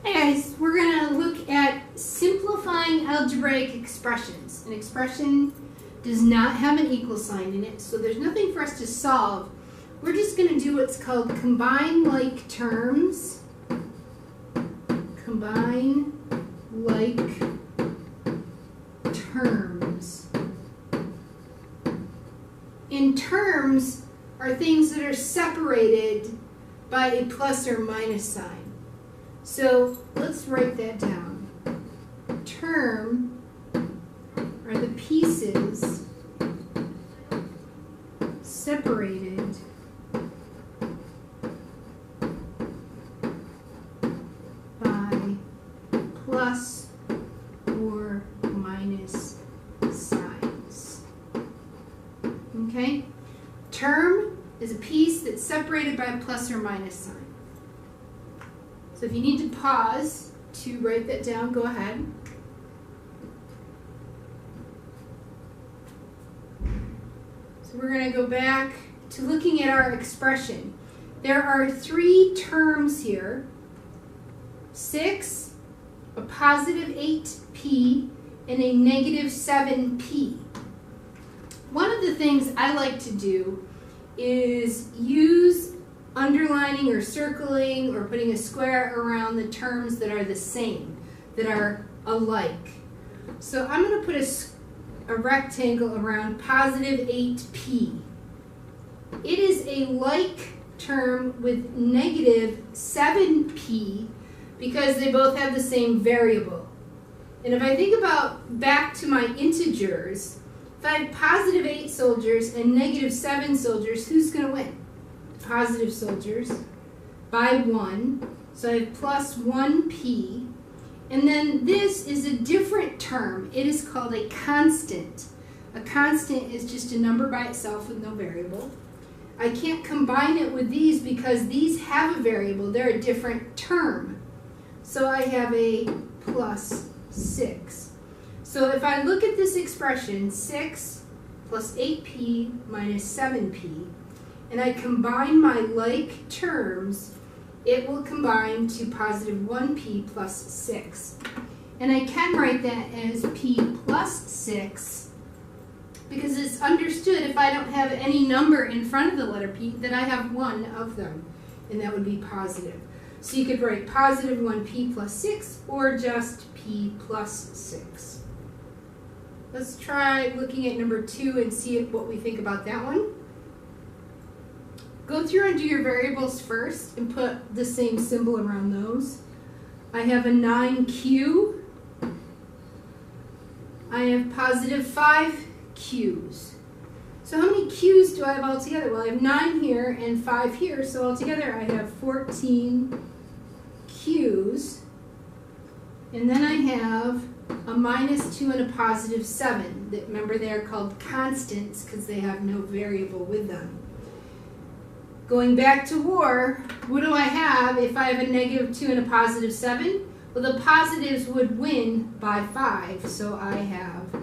Hey guys, we're going to look at simplifying algebraic expressions. An expression does not have an equal sign in it, so there's nothing for us to solve. We're just going to do what's called combine like terms. Combine like terms. And terms are things that are separated by a plus or minus sign. So let's write that down. Term are the pieces separated by plus or minus signs. Okay? Term is a piece that's separated by a plus or minus sign. So if you need to pause to write that down, go ahead. So we're going to go back to looking at our expression. There are three terms here: 6, a positive 8p, and a negative 7p. One of the things I like to do is use underlining or circling or putting a square around the terms that are the same, that are alike. So I'm going to put a rectangle around positive 8p. It is a like term with negative 7p because they both have the same variable. And if I think about back to my integers, if I had positive 8 soldiers and negative 7 soldiers, who's going to win? Positive soldiers by 1, so I have plus 1p, and then this is a different term. It is called a constant. A constant is just a number by itself with no variable. I can't combine it with these because these have a variable. They're a different term. So I have a plus 6. So if I look at this expression, 6 plus 8p minus 7p, and I combine my like terms, it will combine to positive 1p plus 6. And I can write that as p plus 6 because it's understood if I don't have any number in front of the letter p that I have one of them, and that would be positive. So you could write positive 1p plus 6 or just p plus 6. Let's try looking at number 2 and see what we think about that one. Go through and do your variables first and put the same symbol around those. I have a 9q. I have positive 5 q's. So how many q's do I have altogether? Well, I have 9 here and 5 here, so altogether I have 14 q's. And then I have a minus 2 and a positive 7. Remember, they are called constants because they have no variable with them. Going back to war, what do I have if I have a negative 2 and a positive 7? Well, the positives would win by 5, so I have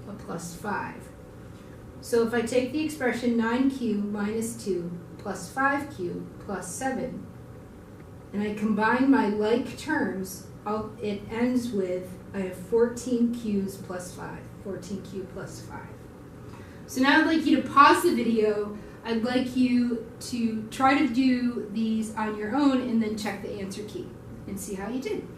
a plus 5. So if I take the expression 9q minus 2 plus 5q plus 7, and I combine my like terms, it ends with, I have 14q's plus 5, 14q plus 5. So now I'd like you to pause the video. I'd like you to try to do these on your own and then check the answer key and see how you did.